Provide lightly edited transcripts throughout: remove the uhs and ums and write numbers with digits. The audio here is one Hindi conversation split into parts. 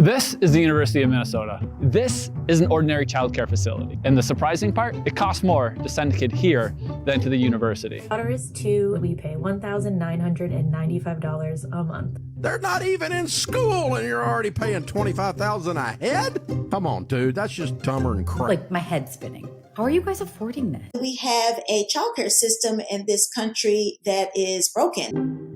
This is the University of Minnesota. This is an ordinary childcare facility. And the surprising part, it costs more to send a kid here than to the university. Daughter is 2. We pay $1,995 a month. They're not even in school and you're already paying $25,000 a head? Come on, dude, that's just dumber than crap. Like, my head's spinning. How are you guys affording this? We have a childcare system in this country that is broken.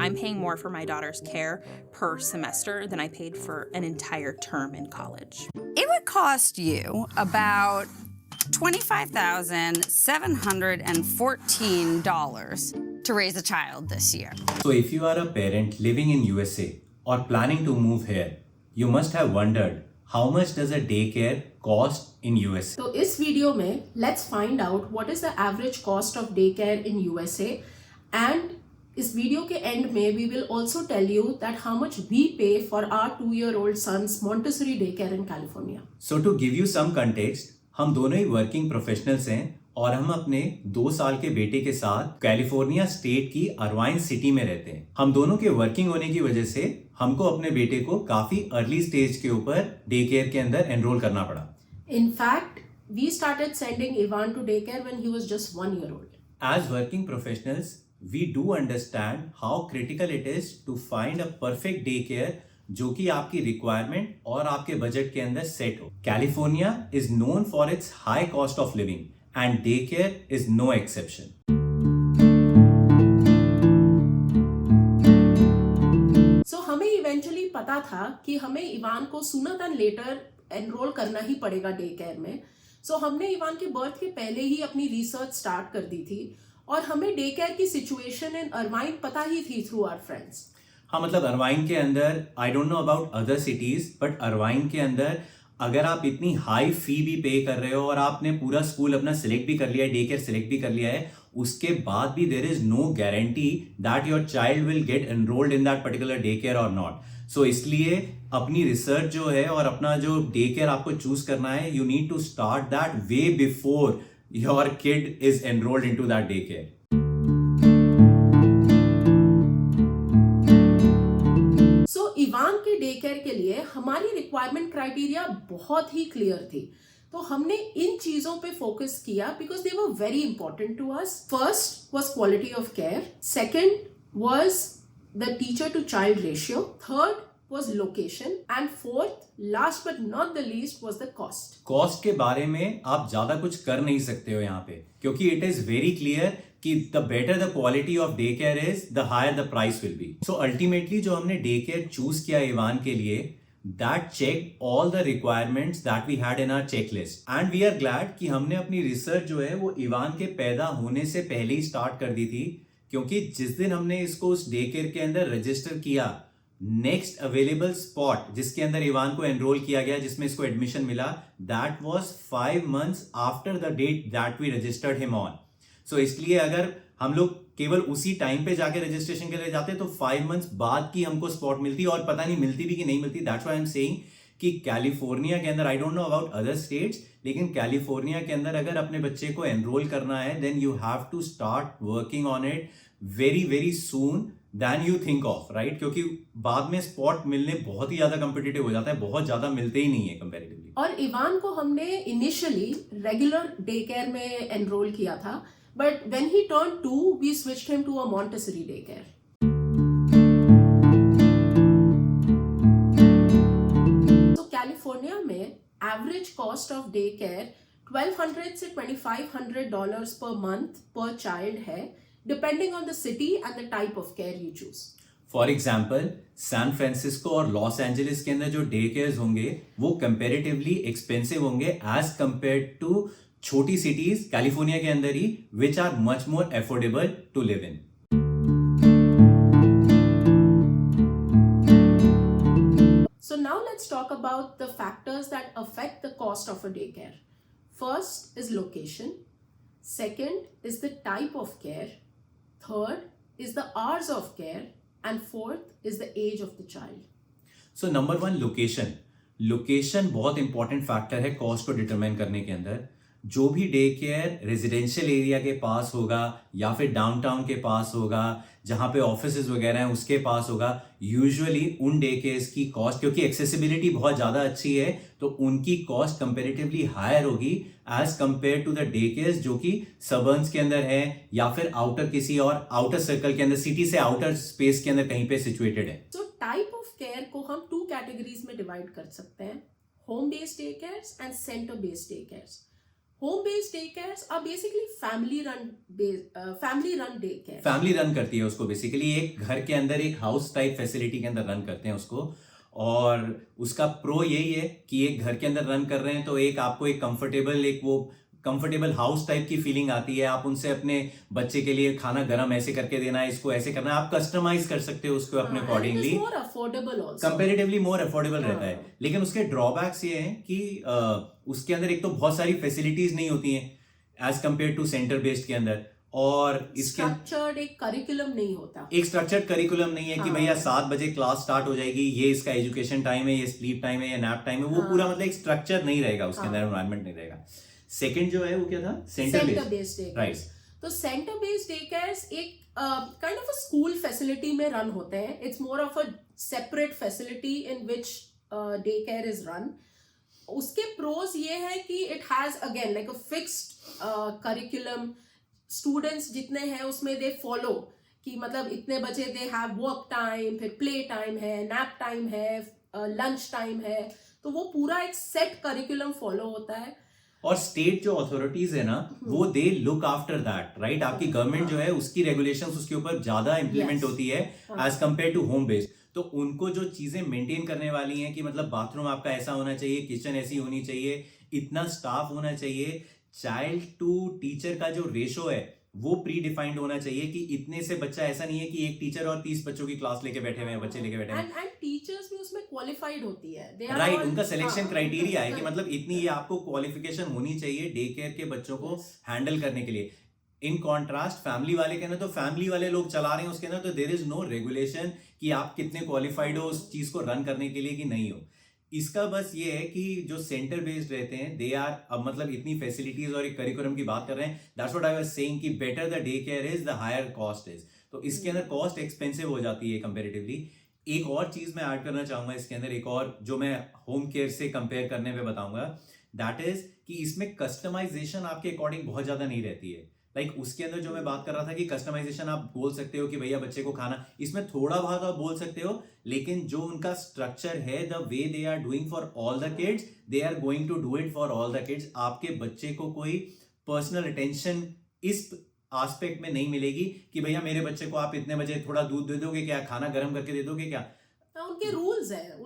I'm paying more for my daughter's care per semester than I paid for an entire term in college. It would cost you about $25,714 to raise a child this year. So if you are a parent living in USA or planning to move here, you must have wondered how much does a daycare cost in USA? तो इस वीडियो में let's find out what is the average cost of daycare in USA, and इस वीडियो के एंड में we will also tell you that how much we pay for our 2-year-old son's Montessori daycare in California. So to give you some context, हम दोनों ही वर्किंग प्रोफेशनल्स हैं और हम अपने 2 साल के बेटे के साथ कैलिफोर्निया स्टेट की अर्वाइन सिटी में रहते हैं। हम दोनों के वर्किंग होने की वजह से हमको अपने बेटे को काफी अर्ली स्टेज के ऊपर डे केयर के अंदर एनरोल करना पड़ा। In fact, we started sending Ivan to daycare when he was just 1 year old. As working professionals, we do understand how critical it is to find a perfect daycare जो कि आपकी रिक्वायरमेंट और आपके बजट के अंदर सेट हो। California is known for its high cost of living and day care is no exception. So हमें इवेंचुअली पता था कि हमें इवान को सूनर देन लेटर एनरोल करना ही पड़ेगा डे केयर में। सो हमने इवान के बर्थ के पहले ही अपनी रिसर्च स्टार्ट कर दी थी और हमें डे केयर की सिचुएशन इन अर्वाइन पता ही थी थ्रू आवर फ्रेंड्स। हाँ, मतलब अर्वाइन के अंदर I don't know about other cities, but Irvine के अंदर अगर आप इतनी हाई फी भी पे कर रहे हो और आपने पूरा स्कूल अपना सिलेक्ट भी कर लिया है, डे केयर सिलेक्ट भी कर लिया है, उसके बाद भी there is no guarantee that your child will get enrolled in that particular day care और नॉट। सो इसलिए अपनी रिसर्च जो है और अपना जो डे केयर आपको चूज करना है, you need to start that way before your kid is enrolled into that day care. Ivan के डे केयर के लिए हमारी रिक्वायरमेंट क्राइटेरिया बहुत ही क्लियर थी, तो हमने इन चीजों पे फोकस किया because they were very important to us. First was quality of care, second was the teacher to child ratio, third was location, and fourth, last but not the least, was the cost. Cost के बारे में आप ज्यादा कुछ कर नहीं सकते हो यहाँ पे, क्योंकि इट इज वेरी क्लियर कि the better the quality of day care is, the higher the price will be. So ultimately जो हमने डे केयर चूज किया इवान के लिए, that check all the requirements that we had in our checklist, and we are glad कि हमने अपनी रिसर्च जो है वो इवान के पैदा होने से पहले ही स्टार्ट कर दी थी, क्योंकि जिस दिन हमने इसको उस डे केयर के अंदर रजिस्टर किया, नेक्स्ट अवेलेबल स्पॉट जिसके अंदर इवान को एनरोल किया गया, जिसमें इसको एडमिशन मिला, that was 5 months after the date that we registered him on. So इसलिए अगर हम लोग केवल उसी टाइम पे जाके रजिस्ट्रेशन के लिए जाते तो 5 months बाद की हमको स्पॉट मिलती, और पता नहीं मिलती भी कि नहीं मिलती। That's why I am saying कि कैलिफोर्निया के अंदर, I don't know about other states, लेकिन कैलिफोर्निया के अंदर अगर अपने बच्चे को एनरोल करना है, then you have to start working on it very very soon then you think of, right? क्योंकि बाद में स्पॉट मिलने बहुत ही ज्यादा कंपिटिटिव हो जाता है, बहुत ज्यादा मिलते ही नहीं है कंपैरेटिवली। और इवान को हमने इनिशियली रेगुलर डे केयर में एनरोल किया था, but when he turn 2 we switched him to a Montessori day care. तो कैलिफोर्निया में average cost of day care $1,200 से $2,500 पर मंथ पर चाइल्ड है, depending on the city and the type of care you choose. For example San Francisco और लॉस एंजलिस के अंदर जो डे केयर्स होंगे वो कंपेरेटिवली एक्सपेंसिव होंगे एज कंपेयर्ड टू छोटी सिटीज कैलिफोर्निया के अंदर ही, which are much more affordable to live in. So now let's talk about the factors that affect the cost of a daycare. First is location. Second is the type of care. Third is the hours of care, and fourth is the age of the child. So number 1, location. Location बहुत इंपॉर्टेंट फैक्टर है कॉस्ट को डिटरमाइन करने के अंदर। जो भी डे केयर रेजिडेंशियल एरिया के पास होगा या फिर डाउनटाउन के पास होगा, जहाँ पे ऑफिसेज वगैरह हैं उसके पास होगा, यूजुअली उन डे केयर्स की कॉस्ट, क्योंकि एक्सेसिबिलिटी बहुत ज़्यादा अच्छी है तो उनकी कॉस्ट कंपेरेटिवली हायर होगी as compare to the day cares जो कि सबर्ब्स के अंदर है या फिर आउटर किसी और आउटर सर्कल के अंदर, सिटी से आउटर स्पेस के अंदर कहीं पे सिचुएटेड है। तो टाइप ऑफ केयर को हम 2 कैटेगरीज में डिवाइड कर सकते हैं, home based day cares and centre based day cares. Home based daycares are basically family run daycare. Family run करती है उसको, बेसिकली एक घर के अंदर एक हाउस टाइप फैसिलिटी के अंदर रन करते हैं उसको। और उसका प्रो यही है कि एक घर के अंदर रन कर रहे हैं तो एक आपको एक कंफर्टेबल हाउस टाइप की फीलिंग आती है। आप उनसे अपने बच्चे के लिए खाना गरम ऐसे करके देना है, इसको ऐसे करना है, आप कस्टमाइज कर सकते हो उसको अपने अकॉर्डिंगली। कंपेरेटिवली मोर अफोर्डेबल रहता है। लेकिन उसके ड्रॉबैक्स ये हैं कि उसके अंदर एक तो बहुत सारी फैसिलिटीज नहीं होती हैं as compare to center based के अंदर, और इसके स्ट्रक्चर्ड एक करिकुलम नहीं होता, एक स्ट्रक्चर्ड करिकुलम नहीं है कि भैया 7 बजे क्लास स्टार्ट हो जाएगी, ये इसका एजुकेशन टाइम है, ये स्लीप टाइम है या नैप टाइम है, वो पूरा मतलब एक स्ट्रक्चर नहीं रहेगा उसके अंदर, एनवायरनमेंट नहीं रहेगा। सेकंड जो है वो क्या था, सेंटर बेस्ड, राइट। तो सेंटर बेस्ड डे केयर्स एक kind of a school facility में रन होते हैं। It's more of a separate facility in which day care is run. उसके प्रोज ये है कि it has again like a fixed curriculum, students जितने हैं उसमें दे फॉलो कि मतलब इतने बजे दे हैव वर्क टाइम, फिर प्ले टाइम है, नैप टाइम है, लंच टाइम है, तो वो पूरा एक सेट करिकुलम फॉलो होता है। और स्टेट जो अथॉरिटीज है ना वो they look after that, right. आपकी गवर्नमेंट जो है उसकी रेगुलेशंस उसके ऊपर ज्यादा इंप्लीमेंट होती है as compare to home based. तो उनको जो चीजें मेंटेन करने वाली हैं कि मतलब बाथरूम आपका ऐसा होना चाहिए, किचन ऐसी होनी चाहिए, इतना स्टाफ होना चाहिए, चाइल्ड टू टीचर का जो रेशो है वो प्री डिफाइंड होना चाहिए कि इतने से बच्चा, ऐसा नहीं है कि एक टीचर और 30 बच्चों की क्लास लेके बैठे हुए हैं, बच्चे लेके बैठे हैं। एंड टीचर्स भी उसमें क्वालिफाइड होती है, राइट। उनका सिलेक्शन क्राइटेरिया है कि मतलब इतनी ये आपको क्वालिफिकेशन होनी चाहिए डे केयर के बच्चों को हैंडल करने के लिए। इन कॉन्ट्रास्ट फैमिली वाले के अंदर तो फैमिली वाले लोग चला रहे हैं उसके अंदर, तो देयर इज नो रेगुलेशन कि आप कितने क्वालिफाइड हो उस चीज को रन करने के लिए कि नहीं हो। इसका बस ये है कि जो सेंटर बेस्ड रहते हैं दे आर, अब मतलब इतनी फैसिलिटीज और एक करिकुलम की बात कर रहे हैं, that's what I was saying कि better the day care is the higher cost is. तो इसके अंदर कॉस्ट एक्सपेंसिव हो जाती है कंपेरेटिवली। एक और चीज मैं ऐड करना चाहूंगा इसके अंदर, एक और जो मैं होम केयर से कंपेयर करने पे बताऊंगा, दैट इज कि इसमें कस्टमाइजेशन आपके अकॉर्डिंग बहुत ज्यादा नहीं रहती है। लाइक उसके अंदर जो मैं बात कर रहा था कि कस्टमाइजेशन आप बोल सकते हो कि भैया बच्चे को खाना, इसमें थोड़ा बहुत आप बोल सकते हो, लेकिन जो उनका स्ट्रक्चर है, the way they are doing for all the kids, they are going to do it for all the kids. आपके बच्चे को कोई पर्सनल अटेंशन इस एस्पेक्ट में नहीं मिलेगी कि भैया मेरे बच्चे को आप इतने बजे थोड़ा दूध दे दोगे क्या, खाना गर्म करके दे दोगे क्या। उनके रूल्स है,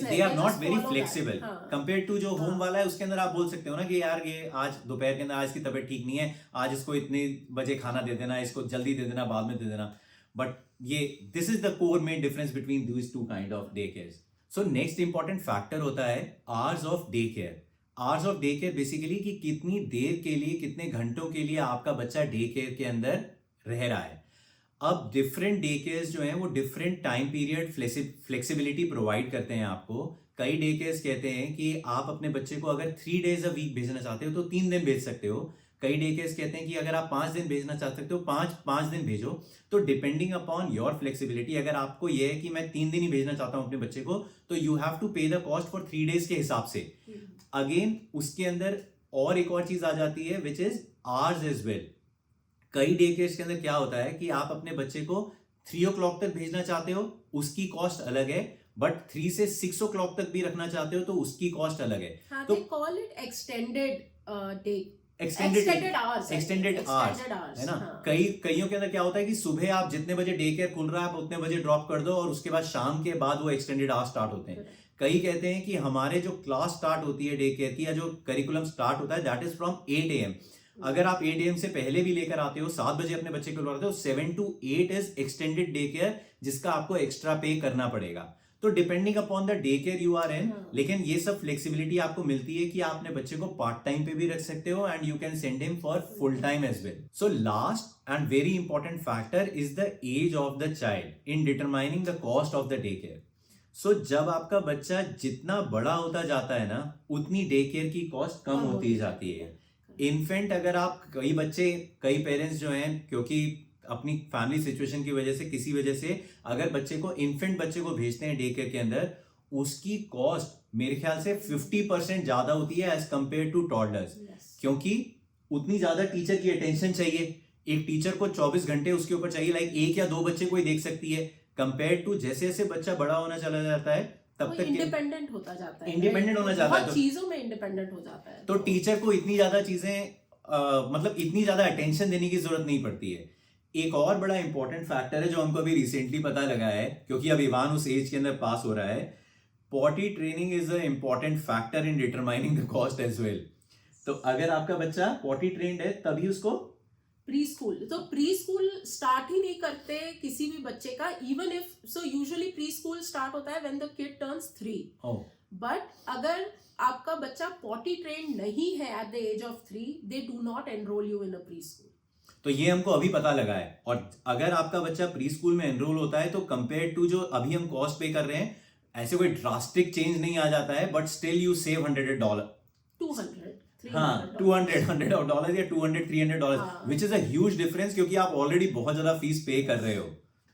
they are not very flexible compare to जो होम वाला है। उसके अंदर आप बोल सकते हो ना कि यार ये आज दोपहर के अंदर आज की तबीयत ठीक नहीं है, आज इसको इतने बजे खाना दे देना, इसको जल्दी दे देना, बाद में दे देना। बट ये this is the core main difference between these two kind of day care. So next important factor होता है hours of day care. Hours of day care basically कि कितनी देर के लिए, कितने घंटों के लिए आपका बच्चा डे केयर के अंदर रह रहा है। अब डिफरेंट डे केयर्स जो हैं वो different time period flexibility provide करते हैं आपको। कई डे केयर्स कहते हैं कि आप अपने बच्चे को अगर 3 days अ वीक भेजना चाहते हो तो 3 दिन भेज सकते हो। कई डे केयर्स कहते हैं कि अगर आप 5 दिन भेजना चाह सकते हो, 5 दिन भेजो। तो डिपेंडिंग अपॉन योर फ्लेक्सिबिलिटी, अगर आपको ये है कि मैं 3 दिन ही भेजना चाहता हूं अपने बच्चे को, तो यू हैव टू पे द कॉस्ट फॉर 3 days के हिसाब से। अगेन उसके अंदर और एक और चीज आ जाती है which is hours as well. कई डे केयर्स के अंदर क्या होता है कि आप अपने बच्चे को 3 o'clock तक भेजना चाहते हो, उसकी कॉस्ट अलग है, बट 3 से 6 o'clock तक भी रखना चाहते हो तो उसकी कॉस्ट अलग है। तो कॉल इट एक्सटेंडेड आवर्स है ना। कईयों के अंदर क्या होता है कि सुबह आप जितने बजे डे केयर खुल रहा है आप उतने बजे ड्रॉप कर दो और उसके बाद शाम के बाद वो एक्सटेंडेड आवर्स स्टार्ट होते हैं। कई कहते हैं कि हमारे जो क्लास स्टार्ट होती है डे केयर की या जो करिकुलम स्टार्ट होता है दैट इज फ्रॉम 8 AM। अगर आप 8 AM से पहले भी लेकर आते हो, 7 बजे अपने बच्चे को बुलाते हो, 7 to 8 is extended day care जिसका आपको एक्स्ट्रा पे करना पड़ेगा। तो depending upon the day care you are in, लेकिन ये सब फ्लेक्सिबिलिटी आपको मिलती है कि आप अपने बच्चे को पार्ट टाइम पे भी रख सकते हो and you can send him for full time as well. So last and very important factor is the age of the child in determining the cost of the day care. So जब आपका बच्चा जितना बड़ा होता जाता है ना, उतनी डे केयर की कॉस्ट कम होती जाती है। इन्फेंट अगर आप कई पेरेंट्स जो हैं क्योंकि अपनी फैमिली सिचुएशन की वजह से किसी वजह से अगर इन्फेंट बच्चे को भेजते हैं डे केयर के अंदर, उसकी कॉस्ट मेरे ख्याल से 50% ज्यादा होती है एज कंपेयर टू टॉडलर्स, क्योंकि उतनी ज्यादा टीचर की अटेंशन चाहिए। एक टीचर को 24 घंटे उसके ऊपर चाहिए, लाइक एक या दो बच्चे कोई देख सकती है, कंपेयर टू जैसे जैसे बच्चा बड़ा होना चला जाता है तब तक इंडिपेंडेंट होता जाता है, इंडिपेंडेंट होना चाहता है, बहुत चीजों में इंडिपेंडेंट हो जाता है, तो टीचर को इतनी ज्यादा चीजें मतलब इतनी ज्यादा अटेंशन देने की जरूरत नहीं पड़ती है। एक और बड़ा इंपॉर्टेंट फैक्टर है जो हमको अभी रिसेंटली पता लगा है, क्योंकि अब इवान उस एज के अंदर पास हो रहा है, potty training is a important factor in determining the cost as well. तो अगर आपका बच्चा पॉटी ट्रेंड है तभी उसको प्री स्कूल स्टार्ट ही नहीं करते किसी भी बच्चे का, even if so usually preschool start होता है when the kid turns 3, but अगर आपका बच्चा पॉटी ट्रेन नहीं है at the age of 3, they do not enroll you in a preschool. तो ये हमको अभी पता लगा है। और अगर आपका बच्चा प्री स्कूल में एनरोल होता है तो कंपेयर टू जो अभी हम कॉस्ट पे कर रहे हैं, ऐसे कोई ड्रास्टिक चेंज नहीं आ जाता है, बट स्टिल यू सेव $100, 200 हाँ $100 या $200-300, which is a huge difference, क्योंकि आप ऑलरेडी बहुत ज्यादा फीस पे कर रहे हो।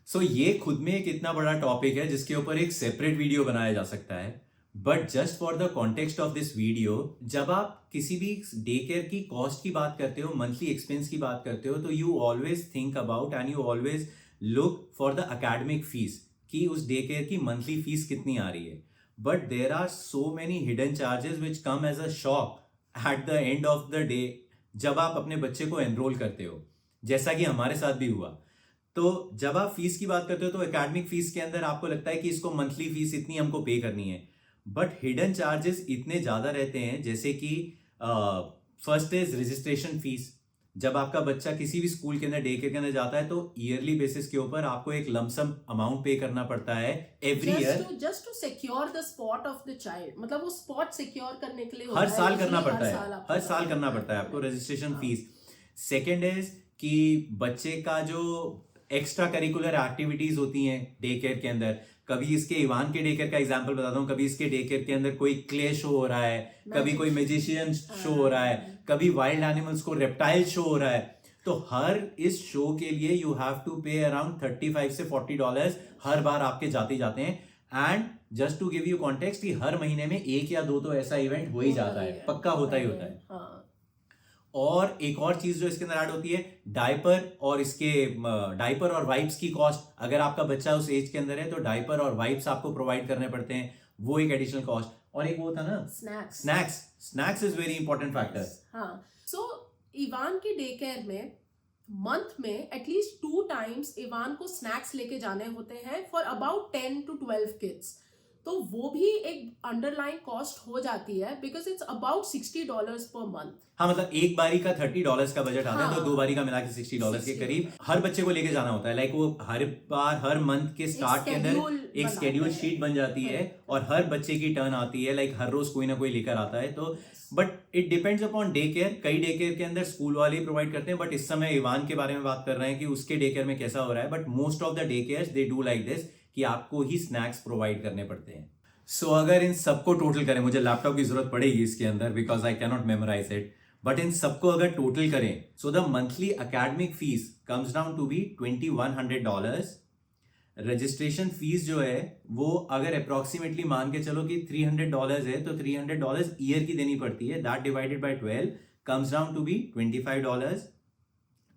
सो ये खुद में एक इतना बड़ा टॉपिक है जिसके ऊपर एक सेपरेट वीडियो बनाया जा सकता है। But just for the context of this video, जब आप किसी भी डे केयर की कॉस्ट की बात करते हो, मंथली एक्सपेंस की बात करते हो, तो you always think about and you always look for the academic fees कि उस डे केयर की मंथली फीस कितनी आ रही है। But there are so many hidden charges which come as a shock at the end of the day जब आप अपने बच्चे को एनरोल करते हो, जैसा कि हमारे साथ भी हुआ। तो जब आप फीस की बात करते हो तो एकेडमिक फीस के अंदर आपको लगता है कि इसको मंथली फीस इतनी हमको पे करनी है, बट हिडन चार्जेस इतने ज्यादा रहते हैं, जैसे कि फर्स्ट इज रजिस्ट्रेशन फीस। जब आपका बच्चा किसी भी स्कूल के अंदर डे केयर के अंदर जाता है तो ईयरली बेसिस के ऊपर आपको एक लमसम अमाउंट पे करना पड़ता है every year, just to secure the spot of the child. मतलब वो स्पॉट सिक्योर करने के लिए हर साल करना पड़ता है, हर साल करना पड़ता है आपको रजिस्ट्रेशन फीस। सेकेंड इज कि बच्चे का जो एक्स्ट्रा करिकुलर एक्टिविटीज होती हैं डे केयर के अंदर, कभी इसके इवान के डे केयर का एग्जांपल बताता हूँ, कभी इसके डे केयर के अंदर कोई क्ले शो हो रहा है, कभी कोई मैजिशियन शो हो रहा है, कभी वाइल्ड एनिमल्स को रेप्टाइल शो हो रहा है। तो हर इस शो के लिए you have to pay around $35 से $40 हर बार आपके जाते जाते हैं। And just to give you context कि हर महीने में एक या दो तो ऐसा इवेंट हो ही जाता है, पक्का होता ही होता है। और एक और चीज जो इसके अंदर ऐड होती है, डायपर और वाइप्स की कॉस्ट। अगर आपका बच्चा उस एज के अंदर है तो डायपर और वाइप्स आपको प्रोवाइड करने पड़ते हैं, वो एक एडिशनल कॉस्ट। और एक वो था ना snacks is very important factor. हाँ, सो इवान के डे केयर में मंथ में एटलीस्ट 2 times इवान को स्नैक्स लेके जाने होते हैं फॉर अबाउट 10 to 12 kids। तो वो भी एक अंडरलाइन कॉस्ट हो जाती है because it's about $60 per month. हाँ, मतलब एक बारी का $30 का बजट आता है, तो 2 बारी का मिला के $60 के करीब हर बच्चे को लेके जाना होता है। लाइक वो हर मंथ के स्टार्ट के अंदर एक स्केड्यूल शीट बन जाती है और हर बच्चे की टर्न आती है, लाइक हर रोज कोई ना कोई लेकर आता है। तो but it depends upon day care. कई डे केयर के अंदर स्कूल वाले ही प्रोवाइड करते हैं, बट इस समय इवान के बारे में बात कर रहे हैं कि उसके डे केयर में कैसा हो रहा है। But most of the day cares they do like this कि आपको ही स्नैक्स प्रोवाइड करने पड़ते हैं। सो अगर इन सबको टोटल करें, मुझे लैपटॉप की जरूरत पड़ेगी इसके अंदर because I can not memorise it, but इन सबको अगर टोटल करें so the monthly academic fees comes down to be $2100। Registration fees जो है वो अगर अप्रोक्सीमेटली मान के चलो कि $300 है, तो $300 ईयर की देनी पड़ती है, that divided by 12 comes down to be $25।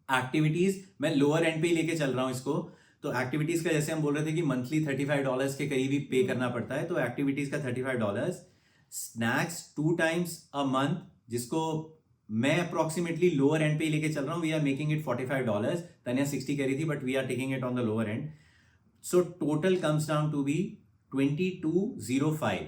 Activities मैं लोअर एंड पे लेके चल रहा हूं इसको, तो एक्टिविटीज का जैसे हम बोल रहे थे कि मंथली $35 के करीब ही पे करना पड़ता है, तो एक्टिविटीज का $35। स्नैक्स 2 times अ मंथ, जिसको मैं अप्रोक्सीमेटली लोअर एंड पे ही लेके चल रहा हूँ, we are making it $45। Tania 60 कह रही थी, but we are taking it on the lower end. So total comes down to be $2205।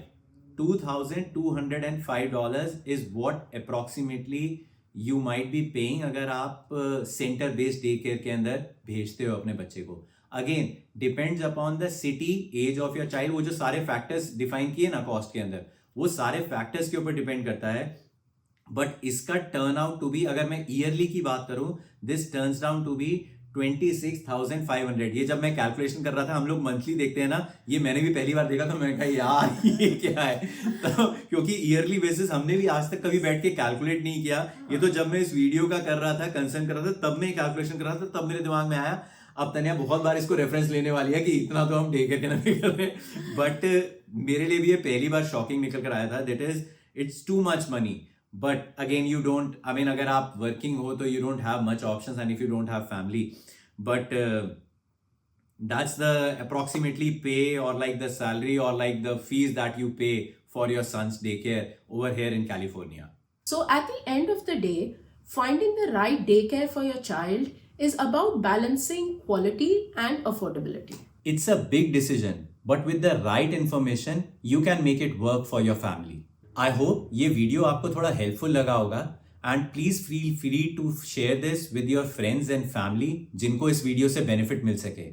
$2205 is what approximately you might be paying अगर आप सेंटर बेस्ड डे केयर के अंदर भेजते हो अपने बच्चे को। Again depends upon the city, age of your child. वो जो सारे फैक्टर्स डिफाइन किए ना कॉस्ट के अंदर, वो सारे फैक्टर्स के ऊपर डिपेंड करता है। बट इसका टर्न आउट टू बी, अगर मैं ईयरली की बात करूं, this turns down to be 26,500। ये जब मैं कैलकुलेशन कर रहा था, हम लोग मंथली देखते हैं ना, ये मैंने भी पहली बार देखा तो मैंने कहा यार ये क्या है। तो क्योंकि ईयरली बेसिस हमने भी आज तक कभी बैठ के कैलकुलेट नहीं किया। ये तो जब मैं इस वीडियो का कर रहा था, कंसर्न कर रहा था, तब मैं कैलकुलेशन कर रहा था, तब मेरे दिमाग में आया। अब तन्या बहुत बार इसको रेफरेंस लेने वाली है कि इतना तो हम डे केयर के ना कर रहे हैं, बट मेरे लिए भी ये पहली बार शॉकिंग निकल कर आया था। That is it's too much money, but again you don't, I mean अगर आप वर्किंग हो तो you don't have much options and if you don't have family, but that's the approximately pay or like the salary or like the fees that you pay for your son's daycare over here in California. So at the end of the day, finding the right daycare for your child is about balancing quality and affordability. It's a big decision, but with the right information, you can make it work for your family. I hope ये वीडियो आपको थोड़ा हेल्पफुल लगा होगा, and please feel free to share this with your friends and family जिनको इस वीडियो से बेनिफिट मिल सके.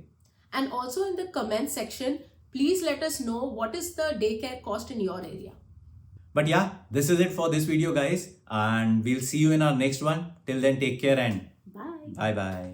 And also in the comment section, please let us know what is the daycare cost in your area. But yeah, this is it for this video guys, and we'll see you in our next one. Till then, take care and Bye. bye bye.